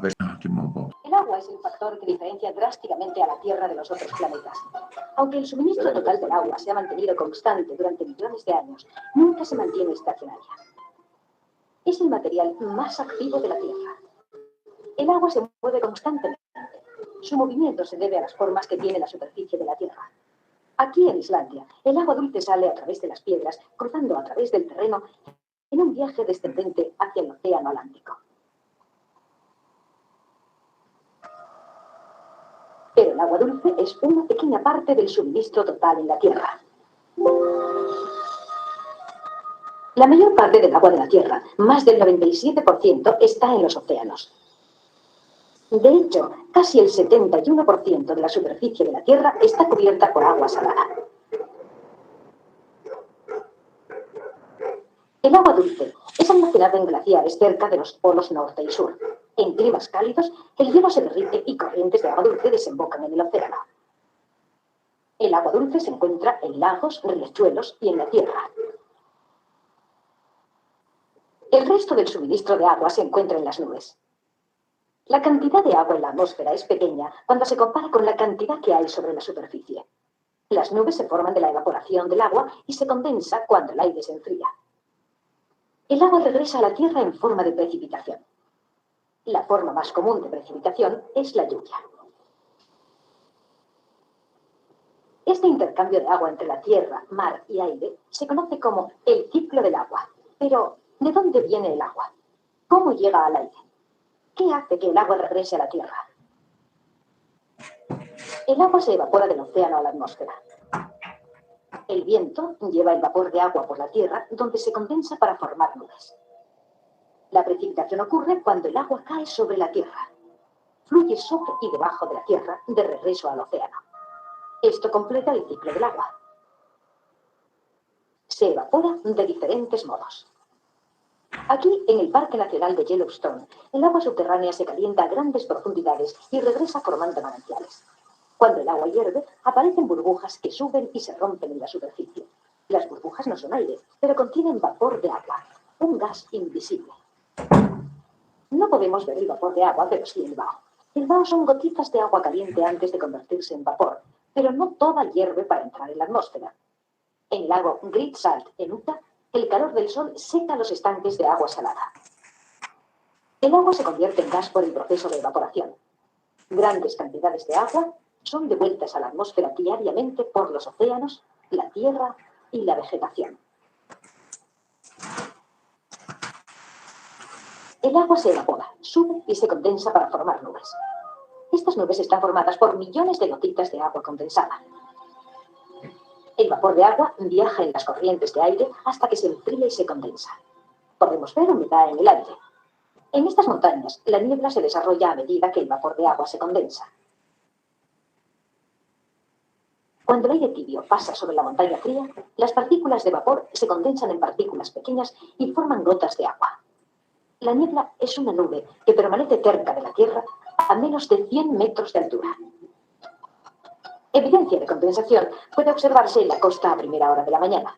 El agua es el factor que diferencia drásticamente a la Tierra de los otros planetas. Aunque el suministro total del agua se ha mantenido constante durante millones de años, nunca se mantiene estacionaria. Es el material más activo de la Tierra. El agua se mueve constantemente. Su movimiento se debe a las formas que tiene la superficie de la Tierra. Aquí en Islandia, el agua dulce sale a través de las piedras, cruzando a través del terreno en un viaje descendente hacia el océano Atlántico. Pero el agua dulce es una pequeña parte del suministro total en la Tierra. La mayor parte del agua de la Tierra, más del 97%, está en los océanos. De hecho, casi el 71% de la superficie de la Tierra está cubierta por agua salada. El agua dulce es almacenada en glaciares cerca de los polos norte y sur. En climas cálidos, el hielo se derrite y corrientes de agua dulce desembocan en el océano. El agua dulce se encuentra en lagos, riachuelos y en la tierra. El resto del suministro de agua se encuentra en las nubes. La cantidad de agua en la atmósfera es pequeña cuando se compara con la cantidad que hay sobre la superficie. Las nubes se forman de la evaporación del agua y se condensa cuando el aire se enfría. El agua regresa a la Tierra en forma de precipitación. La forma más común de precipitación es la lluvia. Este intercambio de agua entre la tierra, mar y aire se conoce como el ciclo del agua. Pero, ¿de dónde viene el agua? ¿Cómo llega al aire? ¿Qué hace que el agua regrese a la tierra? El agua se evapora del océano a la atmósfera. El viento lleva el vapor de agua por la tierra, donde se condensa para formar nubes. La precipitación ocurre cuando el agua cae sobre la tierra. Fluye sobre y debajo de la tierra, de regreso al océano. Esto completa el ciclo del agua. Se evapora de diferentes modos. Aquí, en el Parque Nacional de Yellowstone, el agua subterránea se calienta a grandes profundidades y regresa formando manantiales. Cuando el agua hierve, aparecen burbujas que suben y se rompen en la superficie. Las burbujas no son aire, pero contienen vapor de agua, un gas invisible. No podemos ver el vapor de agua, pero sí el vaho. El vaho son gotitas de agua caliente antes de convertirse en vapor, pero no toda hierve para entrar en la atmósfera. En el lago Great Salt, en Utah, el calor del sol seca los estanques de agua salada. El agua se convierte en gas por el proceso de evaporación. Grandes cantidades de agua son devueltas a la atmósfera diariamente por los océanos, la tierra y la vegetación. El agua se evapora, sube y se condensa para formar nubes. Estas nubes están formadas por millones de gotitas de agua condensada. El vapor de agua viaja en las corrientes de aire hasta que se enfría y se condensa. Podemos ver humedad en el aire. En estas montañas, la niebla se desarrolla a medida que el vapor de agua se condensa. Cuando el aire tibio pasa sobre la montaña fría, las partículas de vapor se condensan en partículas pequeñas y forman gotas de agua. La niebla es una nube que permanece cerca de la Tierra a menos de 100 metros de altura. Evidencia de condensación puede observarse en la costa a primera hora de la mañana.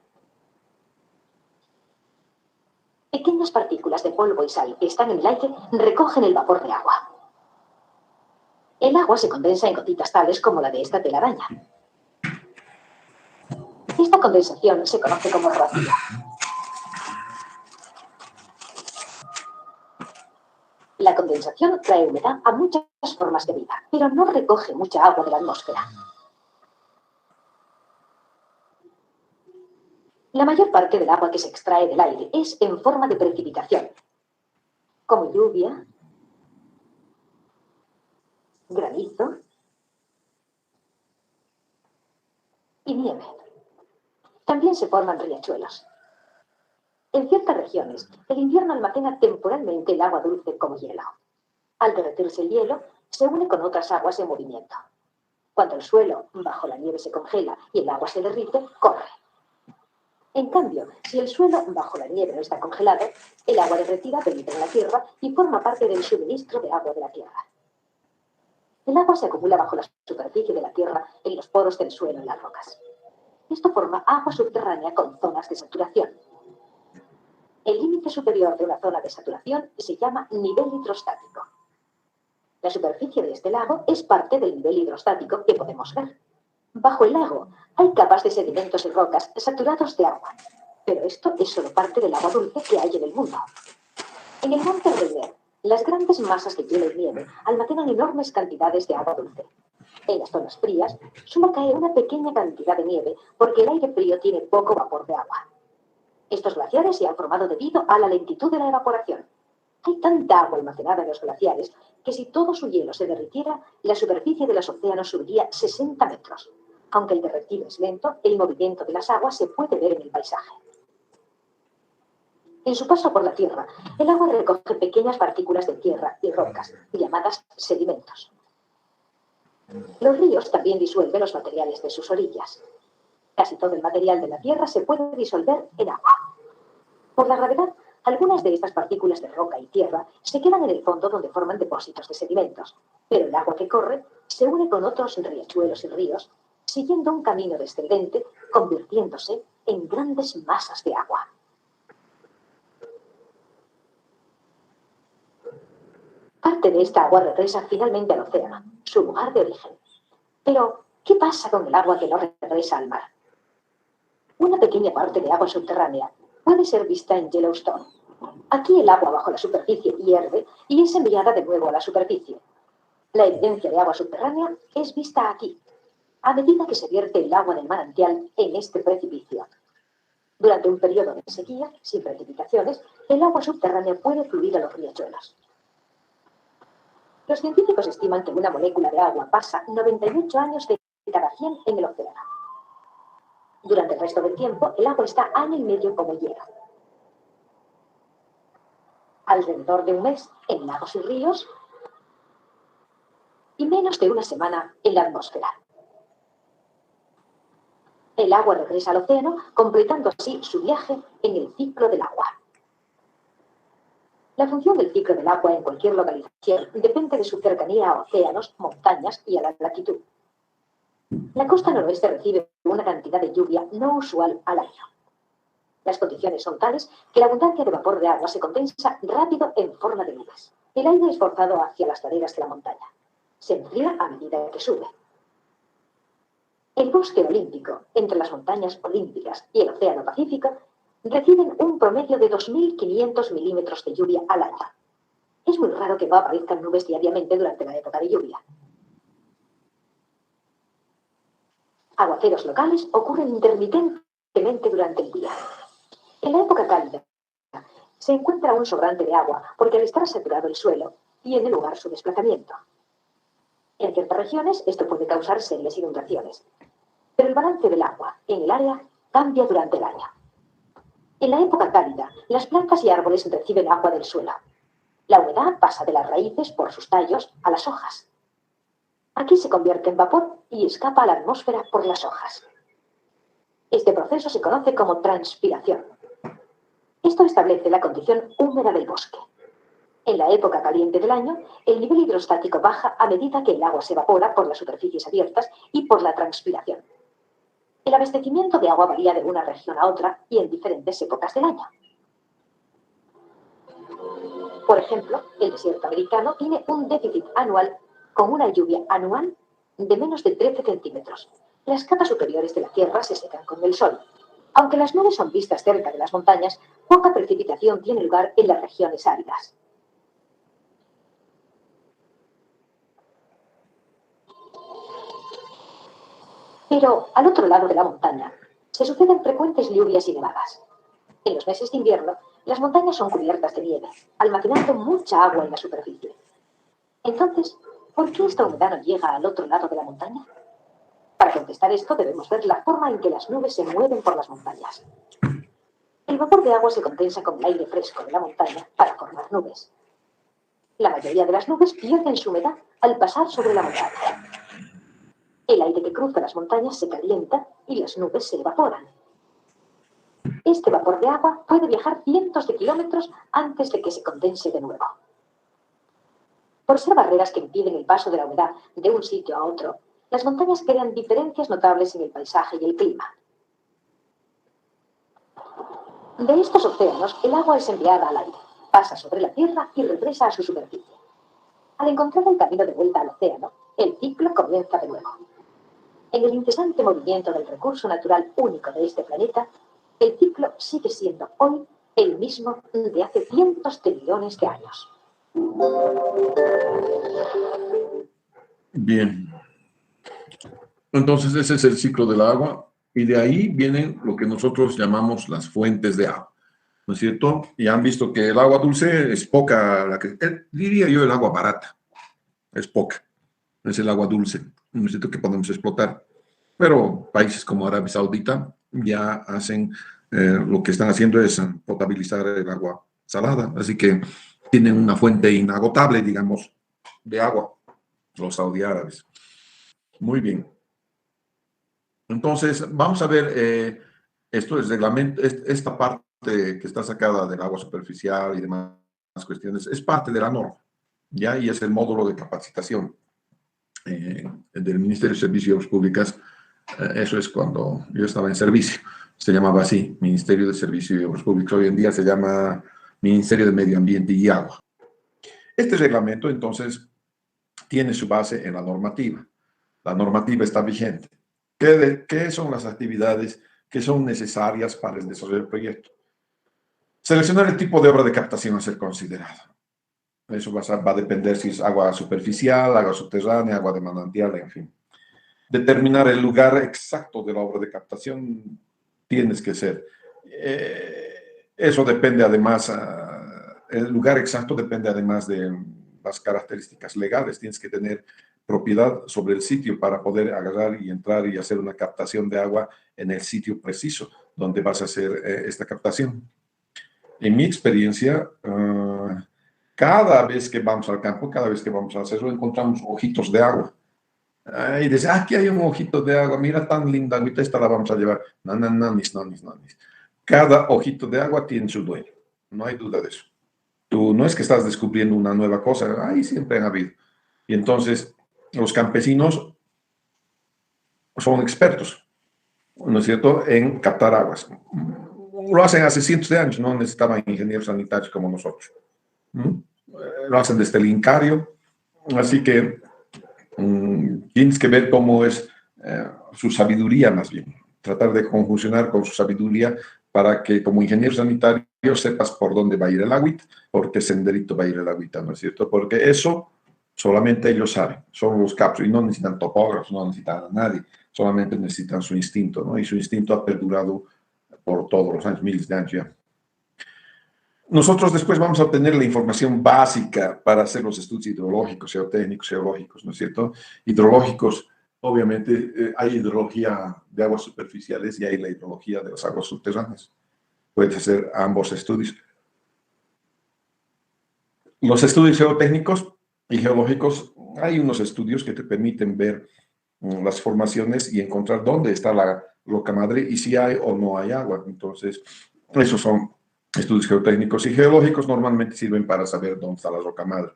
Pequeñas partículas de polvo y sal que están en el aire recogen el vapor de agua. El agua se condensa en gotitas tales como la de esta telaraña. Esta condensación se conoce como rocío. La condensación trae humedad a muchas formas de vida, pero no recoge mucha agua de la atmósfera. La mayor parte del agua que se extrae del aire es en forma de precipitación, como lluvia, granizo y nieve. También se forman riachuelos. En ciertas regiones, el invierno almacena temporalmente el agua dulce como hielo. Al derretirse el hielo, se une con otras aguas en movimiento. Cuando el suelo bajo la nieve se congela y el agua se derrite, corre. En cambio, si el suelo bajo la nieve no está congelado, el agua derretida penetra en la tierra y forma parte del suministro de agua de la tierra. El agua se acumula bajo la superficie de la tierra en los poros del suelo y las rocas. Esto forma agua subterránea con zonas de saturación. El límite superior de una zona de saturación se llama nivel hidrostático. La superficie de este lago es parte del nivel hidrostático que podemos ver. Bajo el lago hay capas de sedimentos y rocas saturados de agua, pero esto es solo parte del agua dulce que hay en el mundo. En el monte Rainier, las grandes masas de hielo y nieve almacenan enormes cantidades de agua dulce. En las zonas frías solo cae una pequeña cantidad de nieve porque el aire frío tiene poco vapor de agua. Estos glaciares se han formado debido a la lentitud de la evaporación. Hay tanta agua almacenada en los glaciares que si todo su hielo se derritiera, la superficie de los océanos subiría 60 metros. Aunque el derretido es lento, el movimiento de las aguas se puede ver en el paisaje. En su paso por la Tierra, el agua recoge pequeñas partículas de tierra y rocas, llamadas sedimentos. Los ríos también disuelven los materiales de sus orillas. Casi todo el material de la Tierra se puede disolver en agua. Por la gravedad, algunas de estas partículas de roca y tierra se quedan en el fondo donde forman depósitos de sedimentos, pero el agua que corre se une con otros riachuelos y ríos, siguiendo un camino descendente, convirtiéndose en grandes masas de agua. Parte de esta agua regresa finalmente al océano, su lugar de origen. Pero, ¿qué pasa con el agua que no regresa al mar? Una pequeña parte de agua subterránea puede ser vista en Yellowstone. Aquí el agua bajo la superficie hierve y es enviada de nuevo a la superficie. La evidencia de agua subterránea es vista aquí, a medida que se vierte el agua del manantial en este precipicio. Durante un periodo de sequía, sin precipitaciones, el agua subterránea puede fluir a los riachuelos. Los científicos estiman que una molécula de agua pasa 98 años de cada 100 en el océano. Durante el resto del tiempo, el agua está año y medio como hielo. Alrededor de un mes en lagos y ríos y menos de una semana en la atmósfera. El agua regresa al océano, completando así su viaje en el ciclo del agua. La función del ciclo del agua en cualquier localización depende de su cercanía a océanos, montañas y a la latitud. La costa noroeste recibe una cantidad de lluvia no usual al año. Las condiciones son tales que la abundancia de vapor de agua se condensa rápido en forma de nubes. El aire es forzado hacia las laderas de la montaña. Se enfría a medida que sube. El bosque olímpico, entre las montañas olímpicas y el océano Pacífico, reciben un promedio de 2.500 milímetros de lluvia al año. Es muy raro que no aparezcan nubes diariamente durante la época de lluvia. Aguaceros locales ocurren intermitentemente durante el día. En la época cálida, se encuentra un sobrante de agua porque al estar saturado el suelo, tiene lugar su desplazamiento. En ciertas regiones esto puede causar serias inundaciones, pero el balance del agua en el área cambia durante el año. En la época cálida, las plantas y árboles reciben agua del suelo. La humedad pasa de las raíces por sus tallos a las hojas. Aquí se convierte en vapor y escapa a la atmósfera por las hojas. Este proceso se conoce como transpiración. Esto establece la condición húmeda del bosque. En la época caliente del año, el nivel hidrostático baja a medida que el agua se evapora por las superficies abiertas y por la transpiración. El abastecimiento de agua varía de una región a otra y en diferentes épocas del año. Por ejemplo, el desierto americano tiene un déficit anual con una lluvia anual de menos de 13 centímetros. Las capas superiores de la Tierra se secan con el sol. Aunque las nubes son vistas cerca de las montañas, poca precipitación tiene lugar en las regiones áridas. Pero al otro lado de la montaña se suceden frecuentes lluvias y nevadas. En los meses de invierno, las montañas son cubiertas de nieve, almacenando mucha agua en la superficie. Entonces, ¿por qué esta humedad no llega al otro lado de la montaña? Para contestar esto debemos ver la forma en que las nubes se mueven por las montañas. El vapor de agua se condensa con el aire fresco de la montaña para formar nubes. La mayoría de las nubes pierden su humedad al pasar sobre la montaña. El aire que cruza las montañas se calienta y las nubes se evaporan. Este vapor de agua puede viajar cientos de kilómetros antes de que se condense de nuevo. Por ser barreras que impiden el paso de la humedad de un sitio a otro, las montañas crean diferencias notables en el paisaje y el clima. De estos océanos, el agua es enviada al aire, pasa sobre la tierra y regresa a su superficie. Al encontrar el camino de vuelta al océano, el ciclo comienza de nuevo. En el incesante movimiento del recurso natural único de este planeta, el ciclo sigue siendo hoy el mismo de hace cientos de millones de años. Bien. Entonces ese es el ciclo del agua y de ahí vienen lo que nosotros llamamos las fuentes de agua, ¿no es cierto? Y han visto que el agua dulce es poca, diría yo el agua barata, es poca, es el agua dulce, ¿no es cierto? Que podemos explotar. Pero países como Arabia Saudita ya hacen, lo que están haciendo es potabilizar el agua salada, así que tienen una fuente inagotable, digamos, de agua, los saudí árabes. Muy bien. Entonces, vamos a ver, esto es reglamento, esta parte que está sacada del agua superficial y demás cuestiones, es parte de la norma, ¿ya? Y es el módulo de capacitación del Ministerio de Servicios y Obras Públicas. Eso es cuando yo estaba en servicio, se llamaba así, Ministerio de Servicios y Obras Públicas. Hoy en día se llama Ministerio de Medio Ambiente y Agua. Este reglamento, entonces, tiene su base en la normativa. La normativa está vigente. ¿Qué son las actividades que son necesarias para el desarrollo del proyecto? Seleccionar el tipo de obra de captación a ser considerada. Eso va a depender si es agua superficial, agua subterránea, agua de manantial, en fin. Determinar el lugar exacto de la obra de captación tienes que ser. Eso depende además, el lugar exacto depende además de las características legales. Tienes que tener propiedad sobre el sitio para poder agarrar y entrar y hacer una captación de agua en el sitio preciso donde vas a hacer esta captación. En mi experiencia, cada vez que vamos al campo, cada vez que vamos a hacerlo, encontramos ojitos de agua. Y dice, aquí hay un ojito de agua, mira tan linda agüita, esta la vamos a llevar. No, no, no, no, no, no. Cada ojito de agua tiene su dueño, no hay duda de eso. Tú no es que estás descubriendo una nueva cosa, ahí siempre han habido. Y entonces, los campesinos son expertos, ¿no es cierto?, en captar aguas. Lo hacen hace cientos de años, no necesitaban ingenieros sanitarios como nosotros. Lo hacen desde el Incario, así que tienes que ver cómo es su sabiduría más bien, tratar de conjuncionar con su sabiduría para que como ingeniero sanitario sepas por dónde va a ir el agüita, por qué senderito va a ir el agüita, ¿no es cierto? Porque eso solamente ellos saben, son los capos y no necesitan topógrafos, no necesitan a nadie, solamente necesitan su instinto, ¿no? Y su instinto ha perdurado por todos los años, miles de años ya. Nosotros después vamos a obtener la información básica para hacer los estudios hidrológicos, geotécnicos, geológicos, ¿no es cierto? Hidrológicos, obviamente, hay hidrología de aguas superficiales y hay la hidrología de las aguas subterráneas. Puedes hacer ambos estudios. Los estudios geotécnicos y geológicos, hay unos estudios que te permiten ver las formaciones y encontrar dónde está la roca madre y si hay o no hay agua. Entonces, esos son estudios geotécnicos y geológicos, normalmente sirven para saber dónde está la roca madre.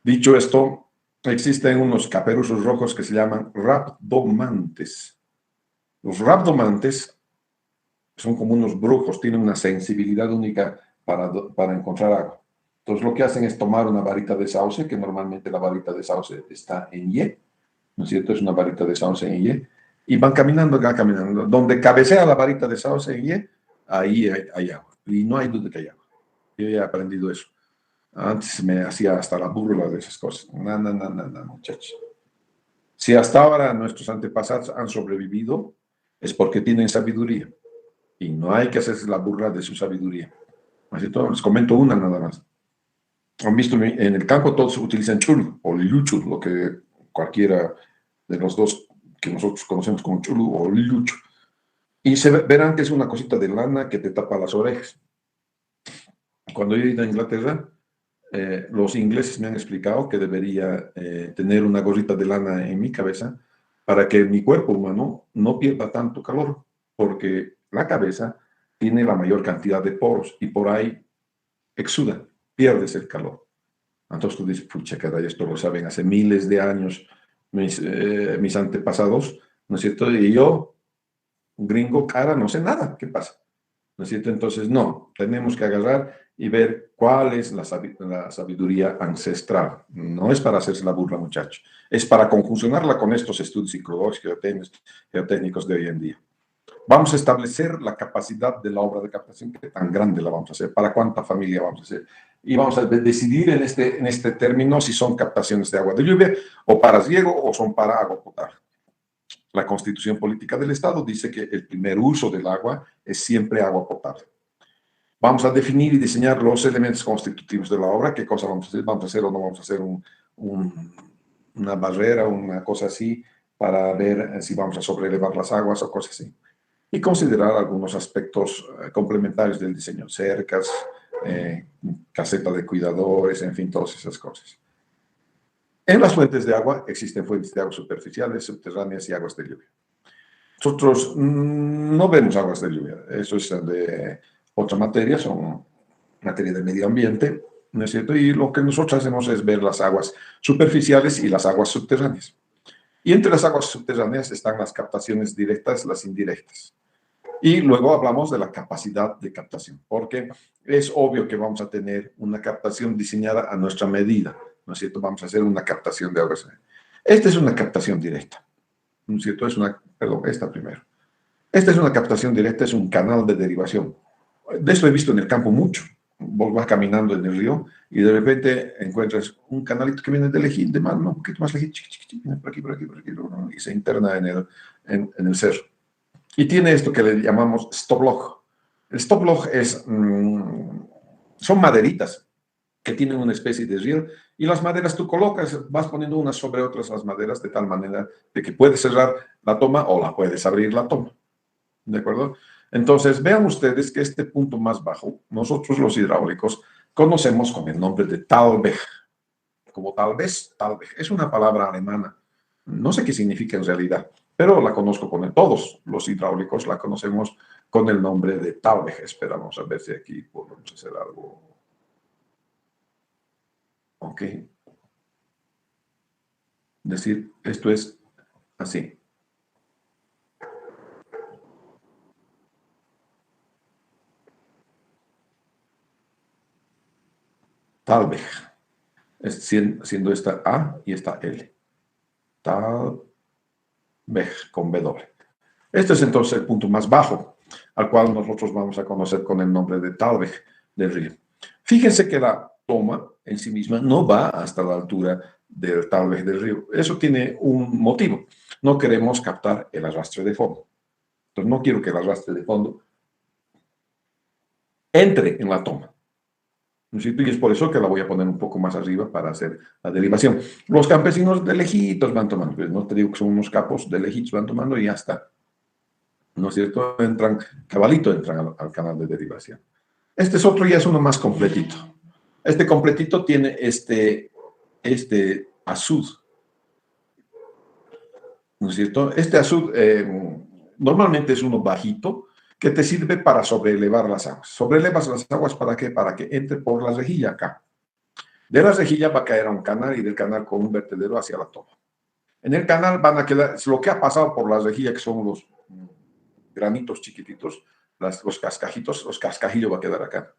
Dicho esto, existen unos caperuzos rojos que se llaman rabdomantes. Los rabdomantes son como unos brujos, tienen una sensibilidad única para encontrar agua. Entonces lo que hacen es tomar una varita de sauce, que normalmente la varita de sauce está en Y, ¿no es cierto? Es una varita de sauce en Y, y van caminando. Donde cabecea la varita de sauce en Y, ahí hay agua. Y no hay duda que hay agua. Yo ya he aprendido eso. Antes me hacía hasta la burla de esas cosas. No, muchachos. Si hasta ahora nuestros antepasados han sobrevivido, es porque tienen sabiduría. Y no hay que hacerse la burla de su sabiduría. Así todo, les comento una nada más. Han visto en el campo todos utilizan chulu o lilucho, lo que cualquiera de los dos que nosotros conocemos como chulu o lilucho. Y verán que es una cosita de lana que te tapa las orejas. Cuando yo he ido a Inglaterra, los ingleses me han explicado que debería tener una gorrita de lana en mi cabeza para que mi cuerpo humano no pierda tanto calor, porque la cabeza tiene la mayor cantidad de poros y por ahí exuda, pierdes el calor. Entonces tú dices, pucha, caray, esto lo saben hace miles de años mis antepasados, ¿no es cierto? Y yo, gringo, cara, no sé nada, ¿qué pasa? ¿No es cierto? Entonces, no, tenemos que agarrar y ver cuál es la sabiduría ancestral. No es para hacerse la burla, muchachos. Es para conjuncionarla con estos estudios psicológicos, geotécnicos de hoy en día. Vamos a establecer la capacidad de la obra de captación, qué tan grande la vamos a hacer, para cuánta familia vamos a hacer. Y vamos a decidir en este término si son captaciones de agua de lluvia o para riego o son para agua potable. La Constitución Política del Estado dice que el primer uso del agua es siempre agua potable. Vamos a definir y diseñar los elementos constitutivos de la obra, qué cosa vamos a hacer o no vamos a hacer una barrera, una cosa así, para ver si vamos a sobrelevar las aguas o cosas así. Y considerar algunos aspectos complementarios del diseño, cercas, caseta de cuidadores, en fin, todas esas cosas. En las fuentes de agua existen fuentes de agua superficiales, subterráneas y aguas de lluvia. Nosotros no vemos aguas de lluvia, eso es de otra materia, son materia de medio ambiente, ¿no es cierto? Y lo que nosotros hacemos es ver las aguas superficiales y las aguas subterráneas. Y entre las aguas subterráneas están las captaciones directas, las indirectas. Y luego hablamos de la capacidad de captación, porque es obvio que vamos a tener una captación diseñada a nuestra medida, ¿no es cierto? Vamos a hacer una captación de aguas. Esta es una captación directa, ¿no es cierto? Esta primero. Esta es una captación directa, es un canal de derivación. De esto he visto en el campo mucho. Vos vas caminando en el río y de repente encuentras un canalito que viene de lejito, de mano, un poquito más lejito, viene por aquí, y se interna en el cerro. Y tiene esto que le llamamos stop log. El stop log son maderitas que tienen una especie de riel y las maderas tú colocas, vas poniendo unas sobre otras las maderas de tal manera de que puedes cerrar la toma o la puedes abrir la toma. ¿De acuerdo? Entonces, vean ustedes que este punto más bajo, nosotros los hidráulicos conocemos con el nombre de Talweg. Como tal vez. Es una palabra alemana. No sé qué significa en realidad, pero la conozco todos los hidráulicos la conocemos con el nombre de Talweg. Esperamos a ver si aquí podemos hacer algo. Ok. Decir, esto es así. Talweg. Siendo esta A y esta L. Talweg con W. Este es entonces el punto más bajo, al cual nosotros vamos a conocer con el nombre de Talweg del río. Fíjense que la toma en sí misma no va hasta la altura del Talweg del río. Eso tiene un motivo. No queremos captar el arrastre de fondo. Entonces no quiero que el arrastre de fondo entre en la toma. Y es por eso que la voy a poner un poco más arriba para hacer la derivación. Los campesinos de lejitos van tomando, pues no te digo que son unos capos, de lejitos van tomando y ya está. ¿No es cierto? Cabalito entran al canal de derivación. Este es otro, ya es uno más completito. Este completito tiene este azud. ¿No es cierto? Este azud normalmente es uno bajito que te sirve para sobrelevar las aguas. ¿Sobrelevas las aguas para qué? Para que entre por la rejilla acá. De la rejilla va a caer a un canal y del canal con un vertedero hacia la toma. En el canal van a quedar, lo que ha pasado por la rejilla, que son los granitos chiquititos, los cascajillos va a quedar acá.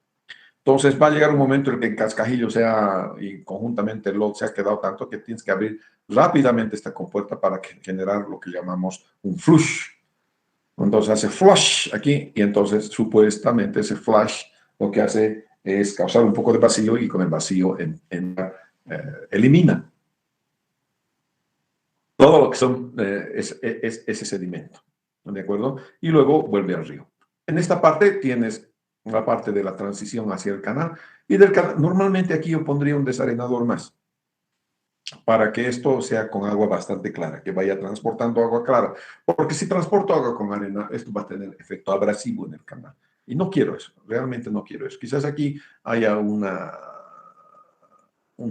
Entonces va a llegar un momento en el que el cascajillo y conjuntamente el lodo se ha quedado tanto que tienes que abrir rápidamente esta compuerta para generar lo que llamamos un flush. Entonces hace flush aquí y entonces supuestamente ese flush lo que hace es causar un poco de vacío y con el vacío elimina todo lo que es ese sedimento. ¿De acuerdo? Y luego vuelve al río. En esta parte tienes la parte de la transición hacia el canal y del canal. Normalmente aquí yo pondría un desarenador más para que esto sea con agua bastante clara, que vaya transportando agua clara. Porque si transporto agua con arena, esto va a tener efecto abrasivo en el canal. Y no quiero eso, realmente no quiero eso. Quizás aquí haya una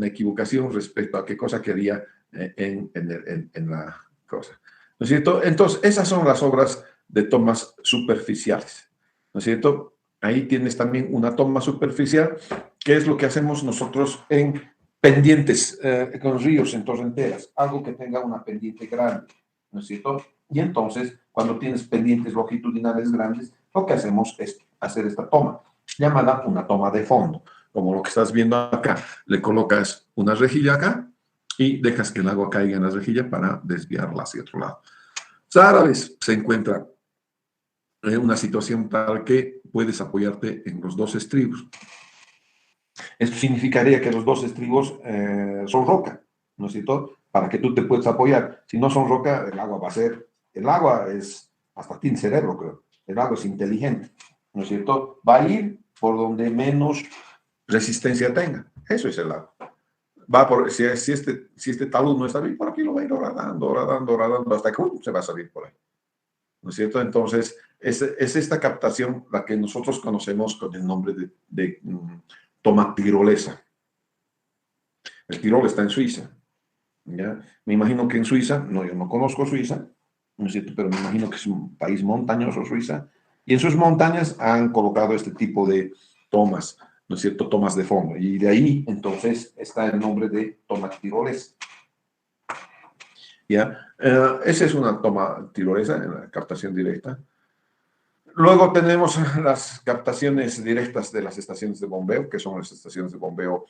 equivocación respecto a qué cosa quería en la cosa. ¿No es cierto? Entonces, esas son las obras de tomas superficiales. ¿No es cierto? Ahí tienes también una toma superficial, que es lo que hacemos nosotros en pendientes, con ríos en torrenteras, algo que tenga una pendiente grande, ¿no es cierto? Y entonces, cuando tienes pendientes longitudinales grandes, lo que hacemos es hacer esta toma. llámala una toma de fondo, como lo que estás viendo acá. Le colocas una rejilla acá y dejas que el agua caiga en la rejilla para desviarla hacia otro lado. Rara vez se encuentra en una situación tal que puedes apoyarte en los dos estribos. Esto significaría que los dos estribos son roca, ¿no es cierto? Para que tú te puedas apoyar. Si no son roca, el agua va a ser... El agua es... Hasta tiene cerebro, creo. El agua es inteligente, ¿no es cierto? Va a ir por donde menos resistencia tenga. Eso es el agua. Va por, si este talud no está bien, por aquí lo va a ir horadando, hasta que se va a salir por ahí. ¿No es cierto? Entonces, es esta captación la que nosotros conocemos con el nombre de toma tirolesa. El Tirol está en Suiza. ¿Ya? Me imagino que en Suiza, no, yo no conozco Suiza, ¿no es cierto? Pero me imagino que es un país montañoso, Suiza, y en sus montañas han colocado este tipo de tomas, ¿no es cierto? Tomas de fondo. Y de ahí, entonces, está el nombre de toma tirolesa. ¿Ya? Esa es una toma tirolesa en la captación directa. Luego tenemos las captaciones directas de las estaciones de bombeo, que son las estaciones de bombeo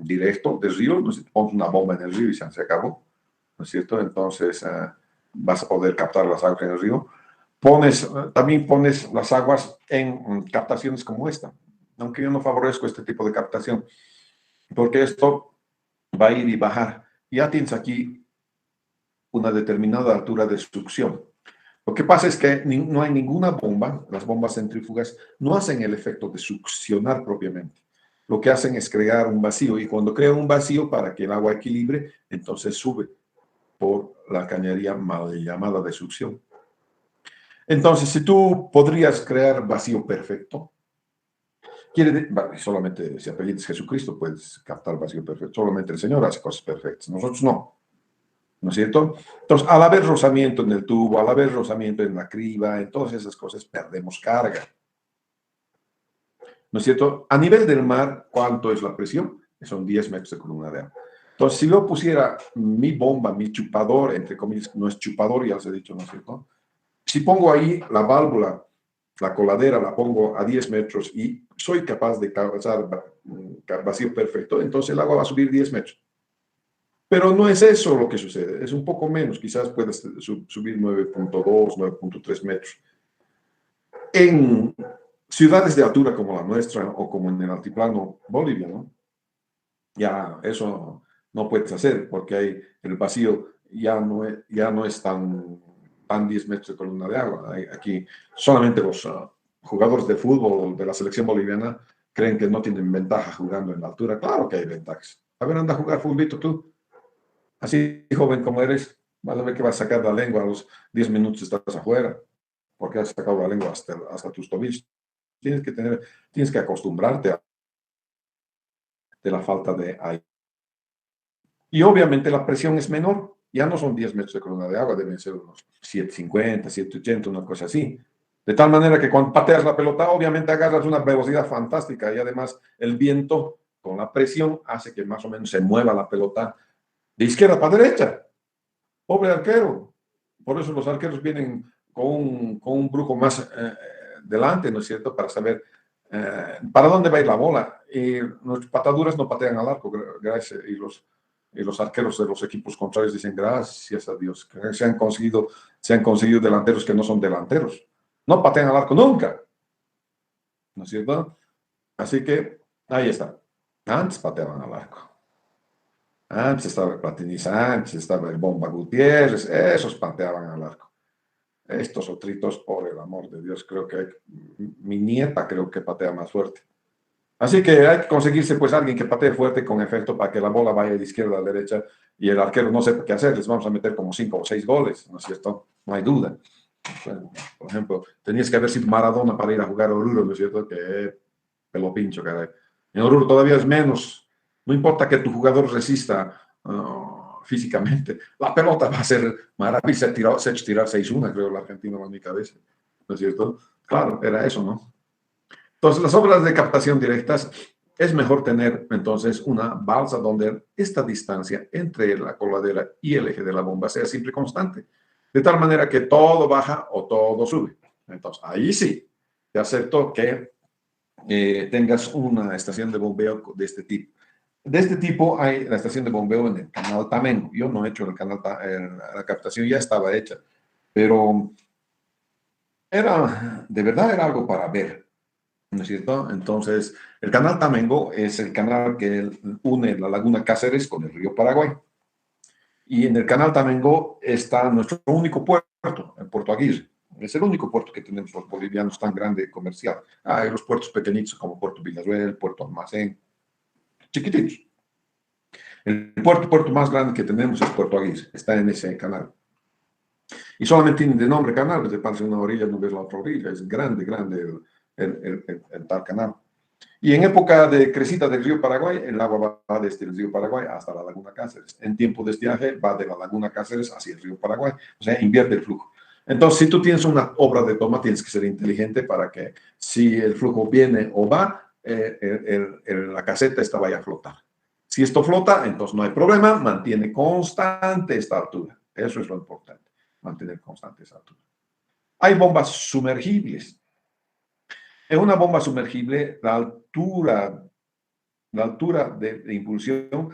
directo del río. ¿No? Pones una bomba en el río y se acabó, ¿no es cierto? Entonces vas a poder captar las aguas en el río. También pones las aguas en captaciones como esta, aunque yo no favorezco este tipo de captación, porque esto va a ir y bajar. Ya tienes aquí una determinada altura de succión. Lo que pasa es que no hay ninguna bomba, las bombas centrífugas no hacen el efecto de succionar propiamente. Lo que hacen es crear un vacío y cuando crean un vacío para que el agua equilibre, entonces sube por la cañería mal llamada de succión. Entonces, si tú podrías crear vacío perfecto, solamente si apellidas Jesucristo puedes captar vacío perfecto, solamente el Señor hace cosas perfectas, nosotros no. ¿No es cierto? Entonces, al haber rozamiento en el tubo, al haber rozamiento en la criba, en todas esas cosas, perdemos carga. ¿No es cierto? A nivel del mar, ¿cuánto es la presión? Son 10 metros de columna de agua. Entonces, si yo pusiera mi bomba, mi chupador, entre comillas, no es chupador, ya os he dicho, ¿no es cierto? Si pongo ahí la válvula, la coladera, la pongo a 10 metros y soy capaz de causar vacío perfecto, entonces el agua va a subir 10 metros. Pero no es eso lo que sucede, es un poco menos, quizás puedas subir 9.2, 9.3 metros. En ciudades de altura como la nuestra o como en el altiplano boliviano, ya eso no puedes hacer porque hay el vacío ya no es tan 10 metros de columna de agua. Aquí solamente los jugadores de fútbol de la selección boliviana creen que no tienen ventaja jugando en la altura. Claro que hay ventajas. A ver, anda a jugar futbolito tú. Así joven como eres, vas a ver que vas a sacar la lengua a los 10 minutos estás afuera, porque has sacado la lengua hasta tus tobillos. Tienes que acostumbrarte a la falta de aire. Y obviamente la presión es menor, ya no son 10 metros de columna de agua, deben ser unos 750, 780, una cosa así. De tal manera que cuando pateas la pelota, obviamente agarras una velocidad fantástica y además el viento con la presión hace que más o menos se mueva la pelota de izquierda para derecha. Pobre arquero. Por eso los arqueros vienen con un brujo más delante, ¿no es cierto? Para saber para dónde va a ir la bola. Y los pataduras no patean al arco, gracias. Y los arqueros de los equipos contrarios dicen, gracias a Dios, que se han conseguido delanteros que no son delanteros. No patean al arco nunca. ¿No es cierto? Así que ahí está. Antes pateaban al arco. Antes estaba el Platini Sánchez, estaba el Bomba Gutiérrez, esos pateaban al arco. Estos otritos, por el amor de Dios, creo que mi nieta creo que patea más fuerte. Así que hay que conseguirse pues alguien que patee fuerte con efecto para que la bola vaya de izquierda a derecha y el arquero no sepa qué hacer. Les vamos a meter como 5 o 6 goles, ¿no es cierto? No hay duda. Bueno, por ejemplo, tenías que haber sido Maradona para ir a jugar a Oruro, ¿no es cierto? Que pelo pincho, caray. En Oruro todavía es menos. No importa que tu jugador resista físicamente. La pelota va a ser maravilla. Se echó tirar 6-1, creo, el argentino en mi cabeza. ¿No es cierto? Claro, era eso, ¿no? Entonces, las obras de captación directas, es mejor tener entonces una balsa donde esta distancia entre la coladera y el eje de la bomba sea siempre constante. De tal manera que todo baja o todo sube. Entonces, ahí sí, te acepto que tengas una estación de bombeo de este tipo. De este tipo hay la estación de bombeo en el canal Tamengo. Yo no he hecho el canal, la captación ya estaba hecha, pero de verdad era algo para ver, ¿no es cierto? Entonces, el canal Tamengo es el canal que une la laguna Cáceres con el río Paraguay. Y en el canal Tamengo está nuestro único puerto, el Puerto Aguirre. Es el único puerto que tenemos los bolivianos tan grande comercial. Hay los puertos pequeñitos como Puerto Villaruel, Puerto Almacén, chiquititos. El puerto más grande que tenemos es Puerto Aguirre, está en ese canal. Y solamente tiene de nombre canal, se pasa una orilla, no ves la otra orilla, es grande, grande el tal canal. Y en época de crecida del río Paraguay, el agua va desde el río Paraguay hasta la laguna Cáceres. En tiempo de estiaje va de la laguna Cáceres hacia el río Paraguay, o sea, invierte el flujo. Entonces, si tú tienes una obra de toma, tienes que ser inteligente para que si el flujo viene o va, la caseta esta vaya a flotar. Si esto flota, entonces no hay problema, mantiene constante esta altura. Eso es lo importante, mantener constante esa altura. Hay bombas sumergibles. En una bomba sumergible, la altura de impulsión,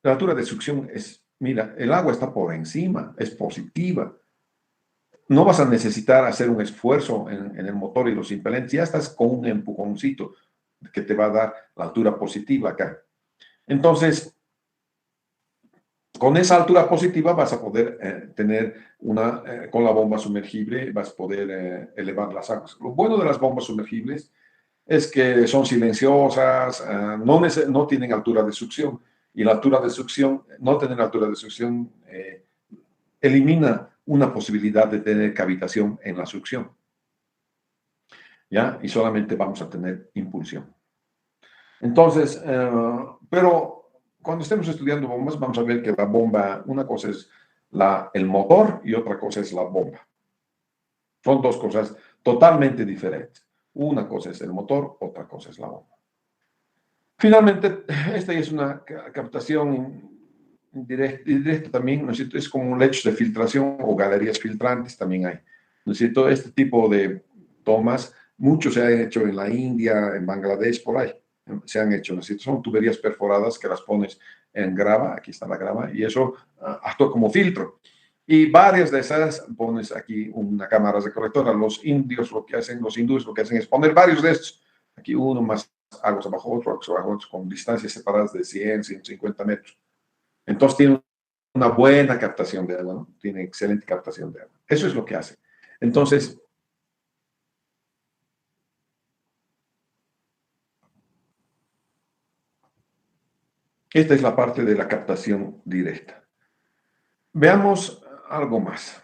la altura de succión es, mira, el agua está por encima, es positiva. No vas a necesitar hacer un esfuerzo en el motor y los impelentes, ya estás con un empujoncito que te va a dar la altura positiva acá. Entonces, con esa altura positiva vas a poder tener con la bomba sumergible, vas a poder elevar las aguas. Lo bueno de las bombas sumergibles es que son silenciosas, no tienen altura de succión. Y la altura de succión, no tener altura de succión, elimina una posibilidad de tener cavitación en la succión. ¿Ya? Y solamente vamos a tener impulsión. Entonces, pero cuando estemos estudiando bombas, vamos a ver que la bomba, una cosa es el motor y otra cosa es la bomba. Son dos cosas totalmente diferentes. Una cosa es el motor, otra cosa es la bomba. Finalmente, esta es una captación directa también, ¿no es cierto? Es como lechos de filtración o galerías filtrantes también hay, ¿no es cierto? Este tipo de tomas, muchos se han hecho en la India, en Bangladesh, por ahí, se han hecho, ¿no es cierto? Son tuberías perforadas que las pones en grava, aquí está la grava, y eso actúa como filtro. Y varias de esas pones aquí una cámara recolectora. Los hindúes lo que hacen es poner varios de estos. Aquí uno más aguas abajo otro, con distancias separadas de 100, 150 metros. Entonces tiene una buena captación de agua, ¿no? Tiene excelente captación de agua. Eso es lo que hace. Entonces, esta es la parte de la captación directa. Veamos algo más.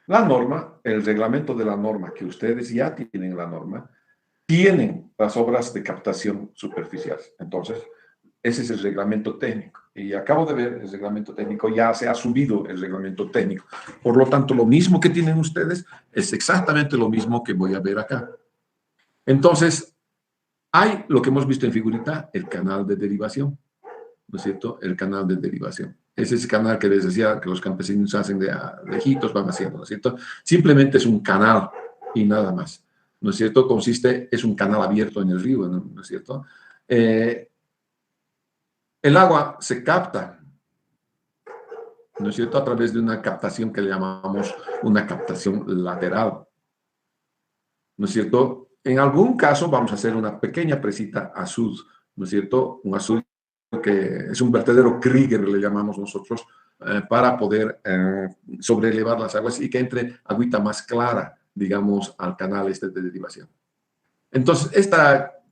La norma, el reglamento de la norma, que ustedes ya tienen la norma, tienen las obras de captación superficial. Entonces, ese es el reglamento técnico. Y acabo de ver el reglamento técnico, ya se ha subido el reglamento técnico. Por lo tanto, lo mismo que tienen ustedes es exactamente lo mismo que voy a ver acá. Entonces, hay lo que hemos visto en figurita, el canal de derivación, ¿no es cierto? El canal de derivación. Es ese canal que les decía que los campesinos hacen de lejitos, van haciendo, ¿no es cierto? Simplemente es un canal y nada más, ¿no es cierto? Es un canal abierto en el río, ¿no es cierto? El agua se capta, ¿no es cierto?, a través de una captación que le llamamos una captación lateral, ¿no es cierto? En algún caso vamos a hacer una pequeña presita azul, ¿no es cierto? Un azul que es un vertedero Krieger, le llamamos nosotros, para poder sobrelevar las aguas y que entre agüita más clara, digamos, al canal este de derivación. Entonces,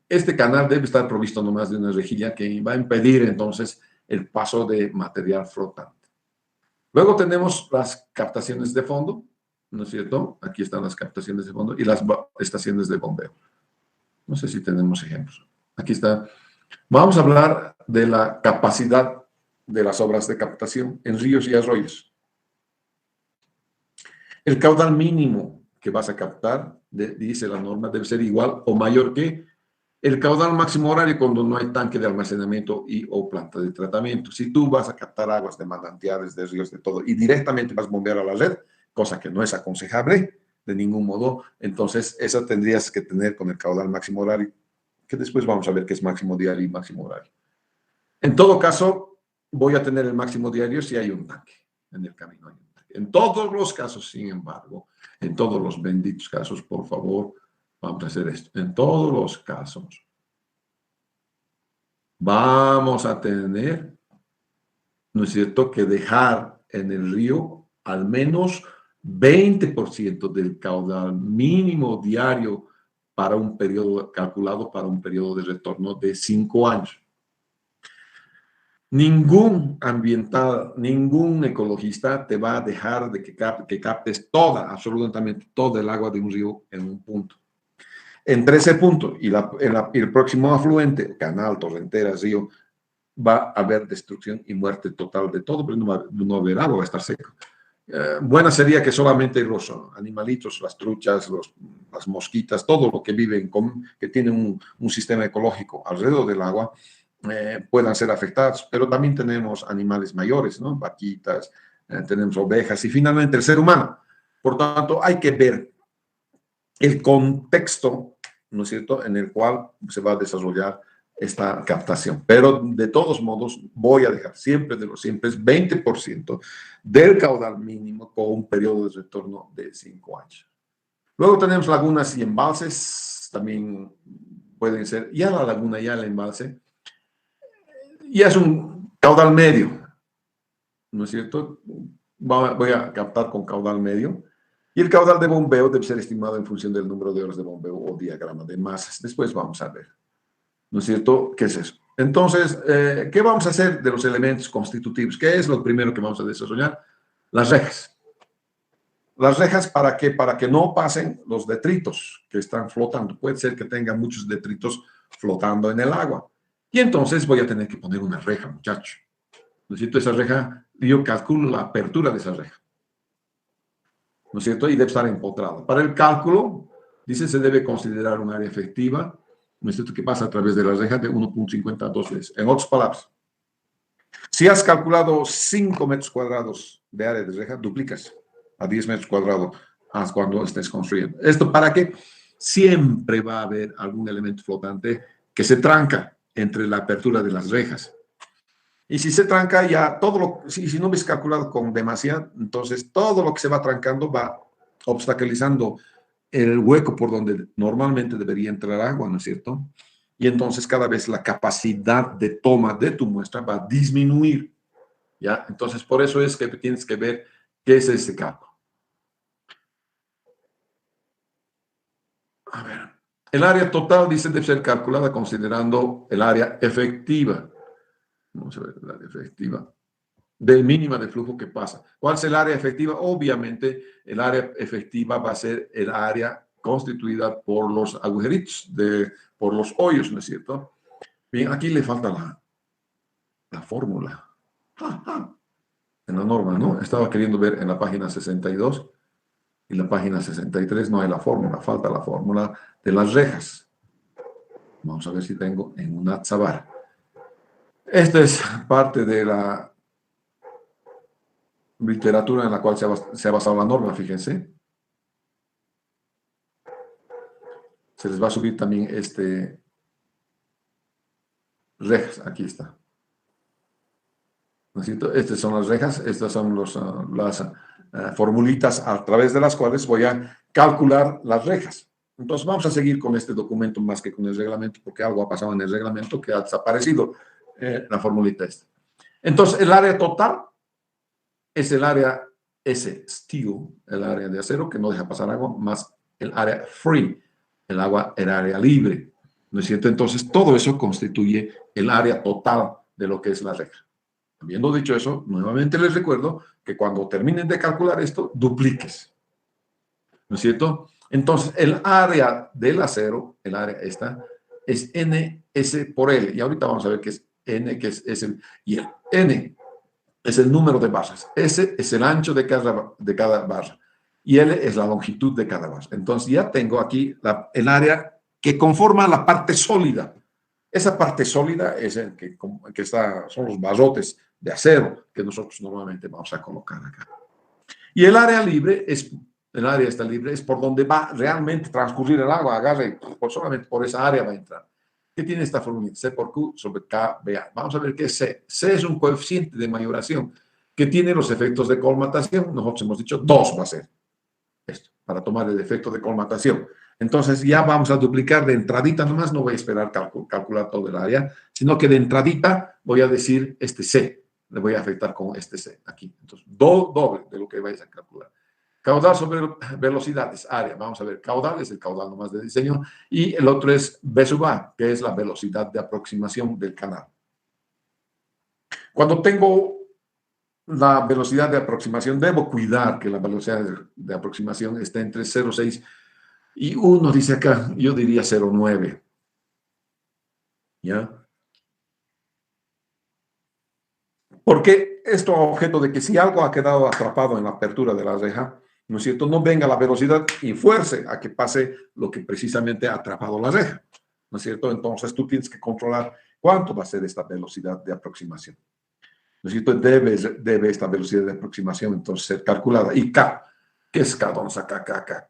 este canal debe estar provisto nomás de una rejilla que va a impedir entonces el paso de material flotante. Luego tenemos las captaciones de fondo, ¿no es cierto? Aquí están las captaciones de fondo y las estaciones de bombeo. No sé si tenemos ejemplos. Aquí está. Vamos a hablar de la capacidad de las obras de captación en ríos y arroyos. El caudal mínimo que vas a captar, dice la norma, debe ser igual o mayor que el caudal máximo horario cuando no hay tanque de almacenamiento o planta de tratamiento. Si tú vas a captar aguas de manantiales, de ríos, de todo, y directamente vas a bombear a la red, cosa que no es aconsejable, de ningún modo. Entonces, esa tendrías que tener con el caudal máximo horario, que después vamos a ver qué es máximo diario y máximo horario. En todo caso, voy a tener el máximo diario si hay un tanque en el camino. Hay un tanque. En todos los casos, sin embargo, en todos los benditos casos, por favor, vamos a hacer esto. En todos los casos, vamos a tener, ¿no es cierto?, que dejar en el río al menos 20% del caudal mínimo diario para un periodo calculado para un periodo de retorno de 5 años. Ningún ambiental, ningún ecologista te va a dejar de que captes absolutamente toda el agua de un río en un punto. Entre ese punto y el próximo afluente, canal, torrentera, río, va a haber destrucción y muerte total de todo, pero no va a haber agua, va a estar seco. Buena sería que solamente los animalitos, las truchas, las mosquitas, todo lo que vive que tiene un sistema ecológico alrededor del agua, puedan ser afectados, pero también tenemos animales mayores, ¿no? Vaquitas, tenemos ovejas y finalmente el ser humano. Por tanto, hay que ver el contexto, ¿no es cierto?, en el cual se va a desarrollar esta captación. Pero de todos modos, voy a dejar siempre de los siempre 20% del caudal mínimo con un periodo de retorno de 5 años. Luego tenemos lagunas y embalses, también pueden ser, ya la laguna, ya el embalse, ya es un caudal medio, ¿no es cierto? Voy a captar con caudal medio. Y el caudal de bombeo debe ser estimado en función del número de horas de bombeo o diagrama de masas. Después vamos a ver, ¿no es cierto? ¿Qué es eso? Entonces, ¿qué vamos a hacer de los elementos constitutivos? ¿Qué es lo primero que vamos a desarrollar? Las rejas. Las rejas, ¿para qué? Para que no pasen los detritos que están flotando. Puede ser que tenga muchos detritos flotando en el agua. Y entonces voy a tener que poner una reja, muchacho. ¿No es cierto? Esa reja, yo calculo la apertura de esa reja. ¿No es cierto? Y debe estar empotrada. Para el cálculo, dice, se debe considerar un área efectiva, ¿no es cierto?, que pasa a través de la reja de 1.50 a 2 veces. En otras palabras, si has calculado 5 metros cuadrados de área de reja, duplicas a 10 metros cuadrados cuando estés construyendo. ¿Esto para qué? Siempre va a haber algún elemento flotante que se tranca entre la apertura de las rejas. Y si se tranca ya, si no ves calculado con demasiado, entonces todo lo que se va trancando va obstaculizando el hueco por donde normalmente debería entrar agua, ¿no es cierto? Y entonces cada vez la capacidad de toma de tu muestra va a disminuir, ¿ya? Entonces por eso es que tienes que ver qué es ese cálculo. A ver, el área total, dice, debe ser calculada considerando el área efectiva. Vamos a ver, el área efectiva de mínima de flujo que pasa. ¿Cuál es el área efectiva? Obviamente, el área efectiva va a ser el área constituida por los agujeritos, por los hoyos, ¿no es cierto? Bien, aquí le falta la fórmula. En la norma, ¿no? Estaba queriendo ver en la página 62 y la página 63 no hay la fórmula, falta la fórmula de las rejas. Vamos a ver si tengo en una Atzabar. Esta es parte de la literatura en la cual se ha basado la norma, fíjense. Se les va a subir también rejas, aquí está. ¿No es cierto? Estas son las rejas, estas son las formulitas a través de las cuales voy a calcular las rejas. Entonces vamos a seguir con este documento más que con el reglamento, porque algo ha pasado en el reglamento que ha desaparecido la formulita esta. Entonces el área total es el área steel, el área de acero que no deja pasar agua, más el área free, el área libre, ¿no es cierto? Entonces todo eso constituye el área total de lo que es la reja. Habiendo dicho eso, nuevamente les recuerdo que cuando terminen de calcular esto, dupliques, ¿no es cierto? Entonces el área del acero, el área esta, es NS por L, y ahorita vamos a ver qué es N, que es S, y el N es el número de barras. S es el ancho de cada barra. Y L es la longitud de cada barra. Entonces ya tengo aquí el área que conforma la parte sólida. Esa parte sólida es el que son los barrotes de acero que nosotros normalmente vamos a colocar acá. Y el área libre es el área está libre, es por donde va realmente transcurrir el agua, agarre, solamente por esa área va a entrar. ¿Qué tiene esta fórmula? C por Q sobre KBA. Vamos a ver qué es C. C es un coeficiente de mayoración que tiene los efectos de colmatación. Nosotros hemos dicho 2 va a ser esto, para tomar el efecto de colmatación. Entonces ya vamos a duplicar de entradita nomás, no voy a esperar calcular todo el área, sino que de entradita voy a decir este C, le voy a afectar con este C aquí. Entonces, doble de lo que vais a calcular. Caudal sobre velocidades, área. Vamos a ver, caudal es el caudal nomás de diseño y el otro es V sub A, que es la velocidad de aproximación del canal. Cuando tengo la velocidad de aproximación, debo cuidar que la velocidad de aproximación esté entre 0,6 y 1, dice acá, yo diría 0,9. ¿Ya? Porque esto a objeto de que si algo ha quedado atrapado en la apertura de la reja, ¿no es cierto? No venga la velocidad y fuerce a que pase lo que precisamente ha atrapado la reja, ¿no es cierto? Entonces tú tienes que controlar cuánto va a ser esta velocidad de aproximación, ¿no es cierto? Debe esta velocidad de aproximación entonces ser calculada. Y K, ¿qué es K? Vamos a K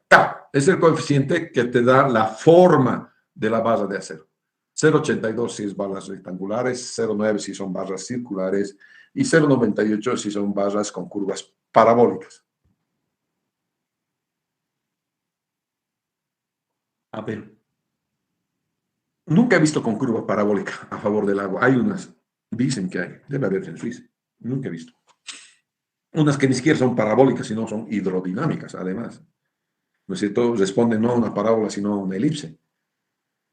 es el coeficiente que te da la forma de la barra de acero. 0,82 si es barras rectangulares, 0,9 si son barras circulares y 0,98 si son barras con curvas parabólicas. A ver, nunca he visto con curva parabólica a favor del agua. Hay unas, dicen que hay, debe haber en Suiza. Nunca he visto. Unas que ni siquiera son parabólicas, sino son hidrodinámicas, además. ¿No es cierto? Responden no a una parábola, sino a una elipse.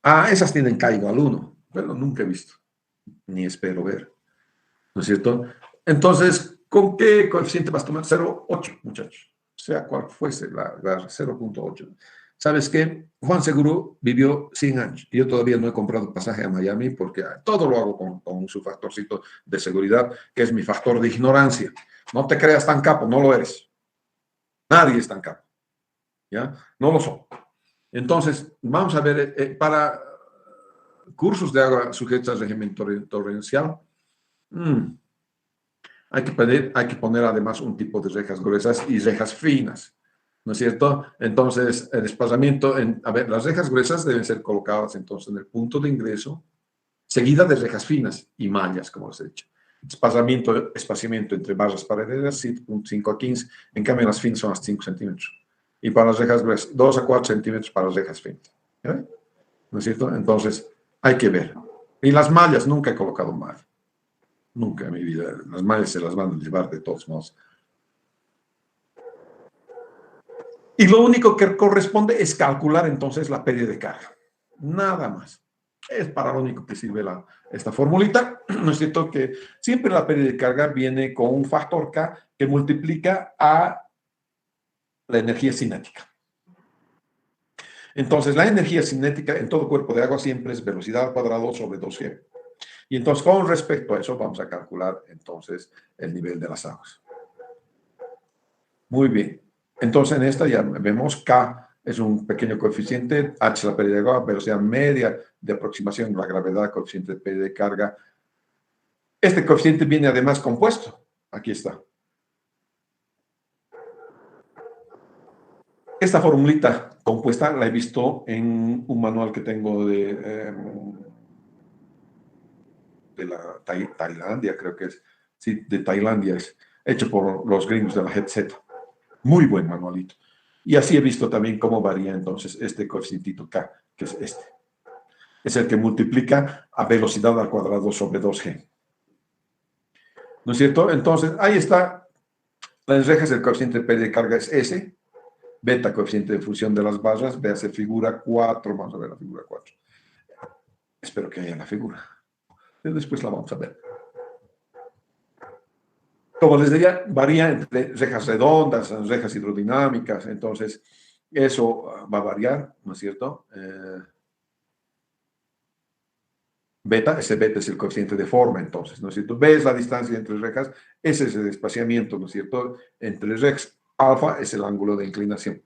Ah, esas tienen K igual 1, pero nunca he visto, ni espero ver. ¿No es cierto? Entonces, ¿con qué coeficiente vas a tomar? 0,8, muchachos. Sea cual fuese la 0,8. ¿Sabes qué? Juan Seguro vivió 100 años. Yo todavía no he comprado pasaje a Miami porque todo lo hago con su factorcito de seguridad, que es mi factor de ignorancia. No te creas tan capo, no lo eres. Nadie es tan capo. ¿Ya? No lo son. Entonces, vamos a ver, para cursos de agua sujetos al régimen torrencial, hay que poner además un tipo de rejas gruesas y rejas finas, ¿no es cierto? Entonces, el desplazamiento, a ver, las rejas gruesas deben ser colocadas entonces en el punto de ingreso, seguida de rejas finas y mallas, como les he dicho. Espaciamiento entre barras paralelas, 7.5 a 15, en cambio las finas son hasta 5 centímetros. Y para las rejas gruesas, 2 a 4 centímetros para las rejas finas. ¿Ya? ¿No es cierto? Entonces, hay que ver. Y las mallas, nunca he colocado malla. Nunca en mi vida. Las mallas se las van a llevar de todos modos. Y lo único que corresponde es calcular entonces la pérdida de carga. Nada más. Es para lo único que sirve esta formulita. ¿No es cierto? Que siempre la pérdida de carga viene con un factor K que multiplica a la energía cinética. Entonces, la energía cinética en todo cuerpo de agua siempre es velocidad al cuadrado sobre 2G. Y entonces, con respecto a eso, vamos a calcular entonces el nivel de las aguas. Muy bien. Entonces, en esta ya vemos K es un pequeño coeficiente, H la pérdida de agua, velocidad media de aproximación, la gravedad, coeficiente de pérdida de carga. Este coeficiente viene además compuesto. Aquí está. Esta formulita compuesta la he visto en un manual que tengo de la Tailandia, creo que es. Sí, de Tailandia es. Hecho por los gringos de la HZ. Muy buen manualito. Y así he visto también cómo varía entonces este coeficiente K, que es este. Es el que multiplica a velocidad al cuadrado sobre 2G. ¿No es cierto? Entonces, ahí está. Las rejas, el coeficiente de pérdida de carga es S. Beta, coeficiente de fusión de las barras. Véase figura 4. Vamos a ver la figura 4. Espero que haya la figura. Después la vamos a ver. Como les decía, varía entre rejas redondas, rejas hidrodinámicas. Entonces, eso va a variar, ¿no es cierto? Beta, ese beta es el coeficiente de forma, entonces, ¿no es cierto? ¿Ves la distancia entre rejas? Ese es el espaciamiento, ¿no es cierto? Entre rejas, alfa es el ángulo de inclinación.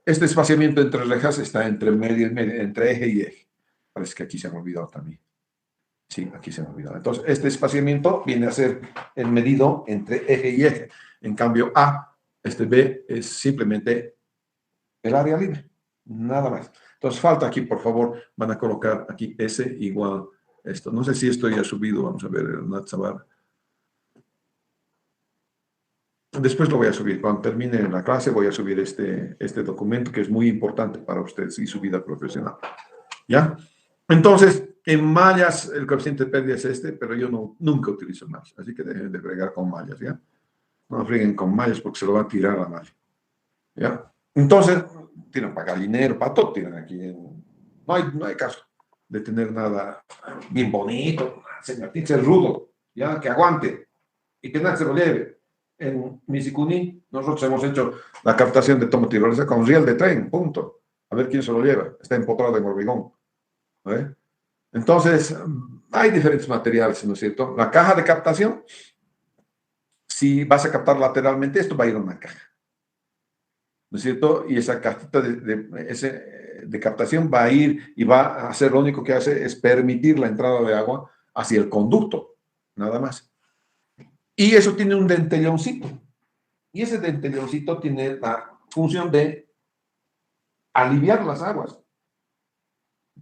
Este espaciamiento entre rejas está entre medio y medio, entre eje y eje. Parece que aquí se me ha olvidado también. Sí, aquí se me ha olvidado. Entonces, este espaciamiento viene a ser el medido entre eje y eje. En cambio, A, este B, es simplemente el área libre, nada más. Entonces falta aquí, por favor, van a colocar aquí S igual esto. No sé si esto ya ha subido, vamos a ver el Natsabar. Después lo voy a subir, cuando termine la clase voy a subir este documento que es muy importante para ustedes y su vida profesional. ¿Ya? Entonces, en mallas el coeficiente de pérdida es este, pero yo nunca utilizo mallas, así que dejen de fregar con mallas, ¿ya? No freguen con mallas porque se lo va a tirar la malla, ¿ya? Entonces, tienen para gallinero, para todo tienen aquí. No hay caso de tener nada bien bonito, señor teacher rudo, ¿ya? Que aguante y que nadie se lo lleve. En Misikuní, nosotros hemos hecho la captación de tomo tirolesa con riel de tren, punto. A ver quién se lo lleva. Está empotrado en hormigón. ¿Eh? Entonces, hay diferentes materiales, ¿no es cierto? La caja de captación, si vas a captar lateralmente, esto va a ir a una caja, ¿no es cierto? Y esa cajita de captación va a ir y va a hacer, lo único que hace es permitir la entrada de agua hacia el conducto, nada más. Y eso tiene un dentelloncito. Y ese dentelloncito tiene la función de aliviar las aguas.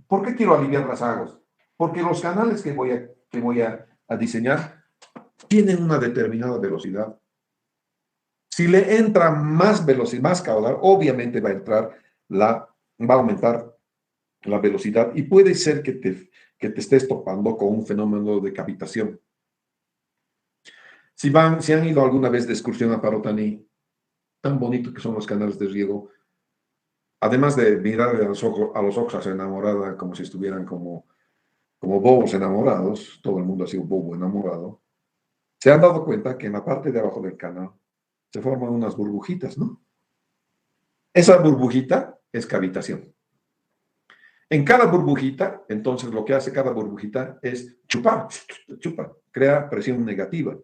¿Por qué quiero aliviar las aguas? Porque los canales que voy a diseñar tienen una determinada velocidad. Si le entra más velocidad, más caudal, obviamente va a aumentar la velocidad y puede ser que te estés topando con un fenómeno de cavitación. Si han ido alguna vez de excursión a Parotani, tan bonito que son los canales de riego, además de mirar a los ojos a su enamorada como si estuvieran como bobos enamorados, todo el mundo ha sido bobo enamorado, se han dado cuenta que en la parte de abajo del canal se forman unas burbujitas, ¿no? Esa burbujita es cavitación. En cada burbujita, entonces lo que hace cada burbujita es chupar, crea presión negativa.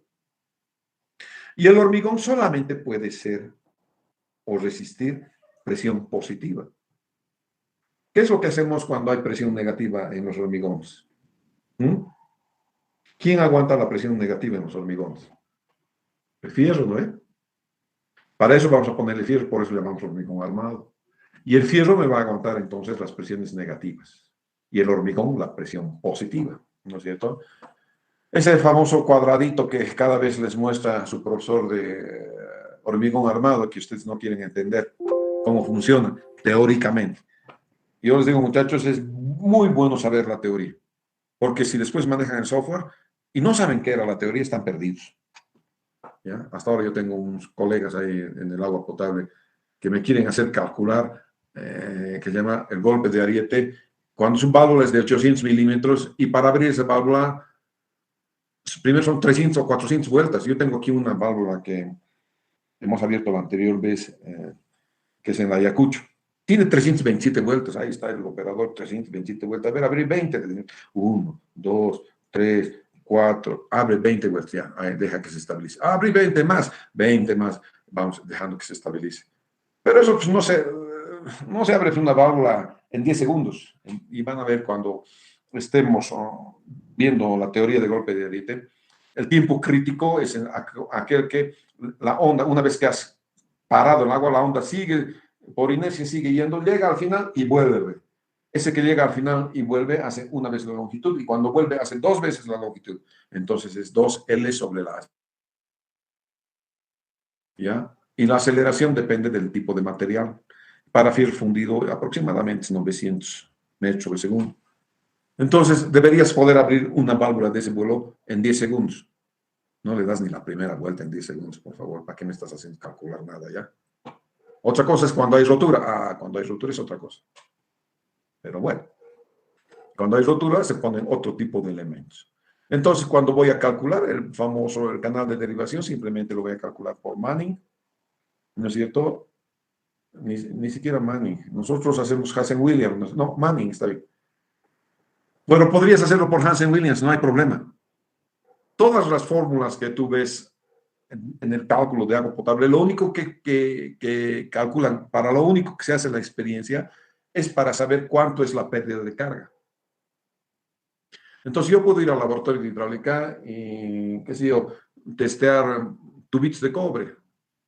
Y el hormigón solamente puede ser o resistir presión positiva. ¿Qué es lo que hacemos cuando hay presión negativa en los hormigones? ¿Quién aguanta la presión negativa en los hormigones? El fierro, ¿no? Para eso vamos a ponerle fierro, por eso le llamamos hormigón armado. Y el fierro me va a aguantar entonces las presiones negativas. Y el hormigón la presión positiva, ¿no es cierto? Ese famoso cuadradito que cada vez les muestra su profesor de hormigón armado, que ustedes no quieren entender cómo funciona teóricamente. Yo les digo, muchachos, es muy bueno saber la teoría, porque si después manejan el software y no saben qué era la teoría, están perdidos. ¿Ya? Hasta ahora yo tengo unos colegas ahí en el agua potable que me quieren hacer calcular, que se llama el golpe de ariete, cuando su válvula es de 800 milímetros y para abrir esa válvula, primero son 300 o 400 vueltas. Yo tengo aquí una válvula que hemos abierto la anterior vez, que es en la Ayacucho. Tiene 327 vueltas, ahí está el operador, 327 vueltas. A ver, abrir 20. 1, 2, 3, 4, abre 20 vueltas, ya, deja que se estabilice. Abre 20 más, 20 más, vamos dejando que se estabilice. Pero eso pues, no se abre una válvula en 10 segundos. Y van a ver cuando estemos viendo la teoría de golpe de ariete, el tiempo crítico es aquel que la onda, una vez que has parado el agua, la onda sigue, por inercia sigue yendo, llega al final y vuelve. Ese que llega al final y vuelve hace una vez la longitud y cuando vuelve hace 2 veces la longitud. Entonces es 2L sobre la A. ¿Ya? Y la aceleración depende del tipo de material. Para fierro fundido aproximadamente 900 metros por segundo. Entonces deberías poder abrir una válvula de ese vuelo en 10 segundos. No le das ni la primera vuelta en 10 segundos, por favor. ¿Para qué me estás haciendo calcular nada ya? Otra cosa es cuando hay rotura. Cuando hay rotura es otra cosa. Pero bueno, cuando hay rotura se ponen otro tipo de elementos. Entonces, cuando voy a calcular el canal de derivación, simplemente lo voy a calcular por Manning, ¿no es cierto? Ni siquiera Manning. Nosotros hacemos Hansen-Williams. No, Manning está bien. Bueno, podrías hacerlo por Hansen-Williams, no hay problema. Todas las fórmulas que tú ves en el cálculo de agua potable, lo único que calculan, para lo único que se hace la experiencia, es para saber cuánto es la pérdida de carga. Entonces yo puedo ir al laboratorio de hidráulica y, qué sé yo, testear tubitos de cobre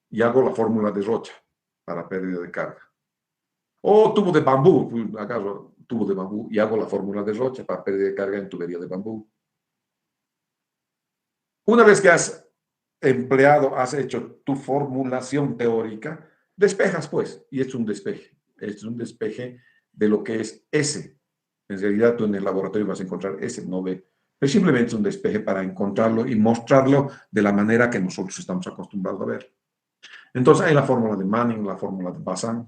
y hago la fórmula de Rocha para pérdida de carga. O tubo de bambú, agarro tubo de bambú y hago la fórmula de Roche para pérdida de carga en tubería de bambú. Una vez que has empleado, has hecho tu formulación teórica, despejas pues, y es un despeje. Es un despeje de lo que es S. En realidad tú en el laboratorio vas a encontrar S, no B. Pero simplemente es un despeje para encontrarlo y mostrarlo de la manera que nosotros estamos acostumbrados a ver. Entonces hay la fórmula de Manning, la fórmula de Bazin,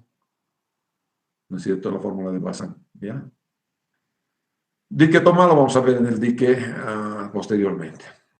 ¿no es cierto? La fórmula de Bazin, ¿ya? Dique tomado vamos a ver en el dique posteriormente.